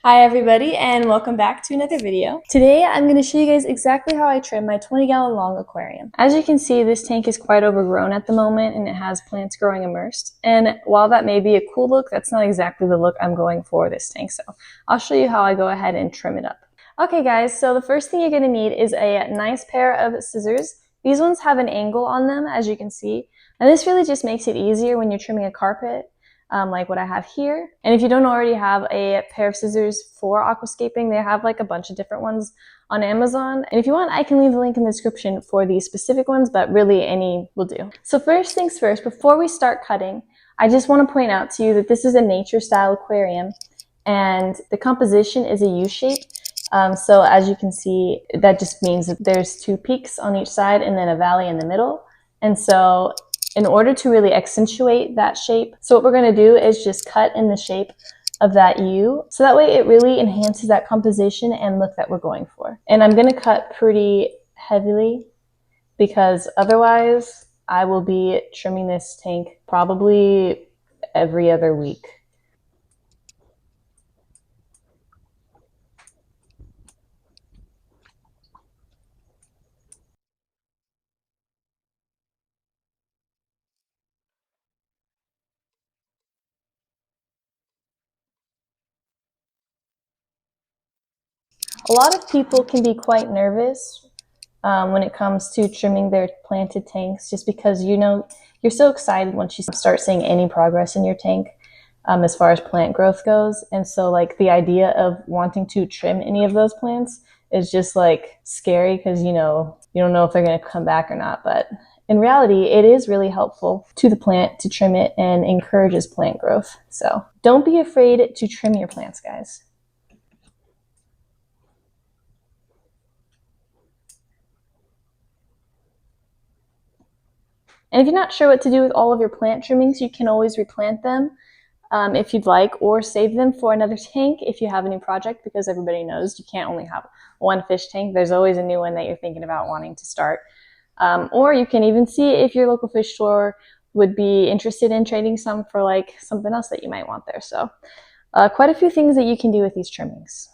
Hi everybody and welcome back to another video. Today I'm going to show you guys exactly how I trim my 20-gallon long aquarium. As you can see, this tank is quite overgrown at the moment and it has plants growing immersed. And while that may be a cool look, that's not exactly the look I'm going for this tank. So I'll show you how I go ahead and trim it up. Okay guys, so the first thing you're going to need is a nice pair of scissors. These ones have an angle on them, as you can see. And this really just makes it easier when you're trimming a carpet. Like what I have here. And if you don't already have a pair of scissors for aquascaping, they have like a bunch of different ones on Amazon. And if you want, I can leave a link in the description for these specific ones, but really any will do. So first things first, before we start cutting, I just want to point out to you that this is a nature style aquarium and the composition is a U shape. So as you can see, that just means that there's two peaks on each side and then a valley in the middle. And so in order to really accentuate that shape, so what we're going to do is just cut in the shape of that U. So that way it really enhances that composition and look that we're going for. And I'm going to cut pretty heavily because otherwise I will be trimming this tank probably every other week. A lot of people can be quite nervous when it comes to trimming their planted tanks, just because you're so excited once you start seeing any progress in your tank as far as plant growth goes. And so like the idea of wanting to trim any of those plants is just like scary because you don't know if they're going to come back or not. But in reality, it is really helpful to the plant to trim it and encourages plant growth. So don't be afraid to trim your plants, guys. And if you're not sure what to do with all of your plant trimmings, you can always replant them if you'd like, or save them for another tank if you have a new project, because everybody knows you can't only have one fish tank. There's always a new one that you're thinking about wanting to start. Or you can even see if your local fish store would be interested in trading some for like something else that you might want there. So quite a few things that you can do with these trimmings.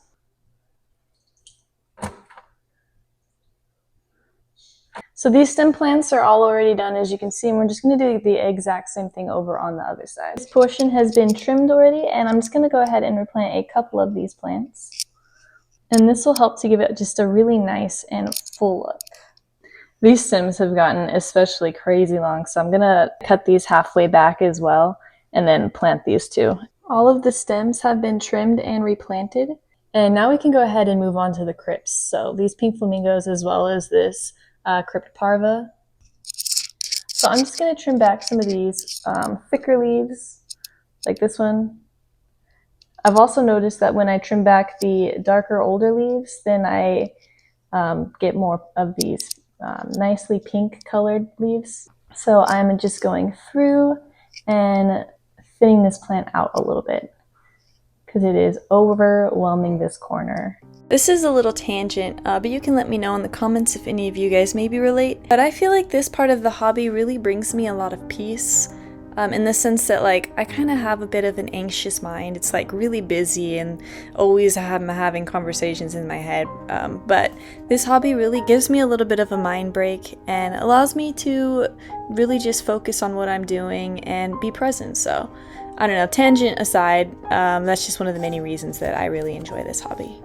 So these stem plants are all already done, as you can see, and we're just going to do the exact same thing over on the other side. This portion has been trimmed already, and I'm just going to go ahead and replant a couple of these plants. And this will help to give it just a really nice and full look. These stems have gotten especially crazy long, so I'm going to cut these halfway back as well, and then plant these two. All of the stems have been trimmed and replanted, and now we can go ahead and move on to the crypts. So these pink flamingos, as well as this crypt parva. So I'm just going to trim back some of these thicker leaves, like this one. I've also noticed that when I trim back the darker, older leaves, then I get more of these nicely pink colored leaves. So I'm just going through and thinning this plant out a little bit because it is overwhelming this corner. This is a little tangent, but you can let me know in the comments if any of you guys maybe relate. But I feel like this part of the hobby really brings me a lot of peace, in the sense that like I kind of have a bit of an anxious mind. It's like really busy and always having conversations in my head. But this hobby really gives me a little bit of a mind break and allows me to really just focus on what I'm doing and be present. So I don't know, tangent aside, that's just one of the many reasons that I really enjoy this hobby.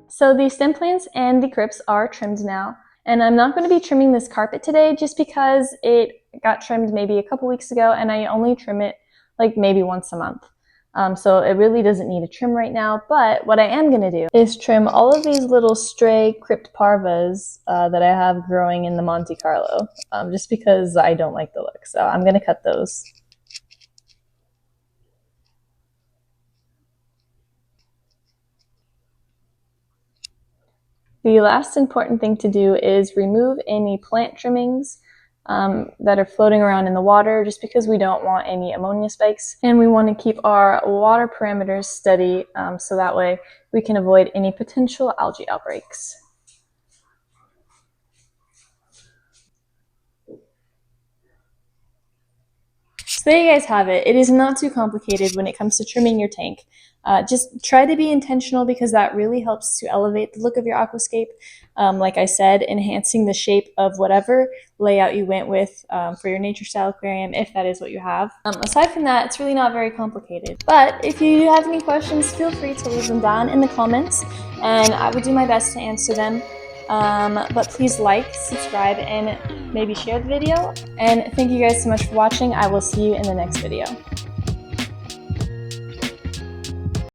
So the stem plants and the crypts are trimmed now, and I'm not going to be trimming this carpet today just because it got trimmed maybe a couple weeks ago and I only trim it like maybe once a month. So it really doesn't need a trim right now, but what I am going to do is trim all of these little stray crypt parvas that I have growing in the Monte Carlo, just because I don't like the look. So I'm going to cut those. The last important thing to do is remove any plant trimmings that are floating around in the water, just because we don't want any ammonia spikes, and we want to keep our water parameters steady so that way we can avoid any potential algae outbreaks. So there you guys have it. It is not too complicated when it comes to trimming your tank. Just try to be intentional because that really helps to elevate the look of your aquascape. Like I said, enhancing the shape of whatever layout you went with for your nature style aquarium, if that is what you have. Aside from that, it's really not very complicated. But if you have any questions, feel free to leave them down in the comments, and I will do my best to answer them. But please like, subscribe, and maybe share the video. And thank you guys so much for watching. I will see you in the next video.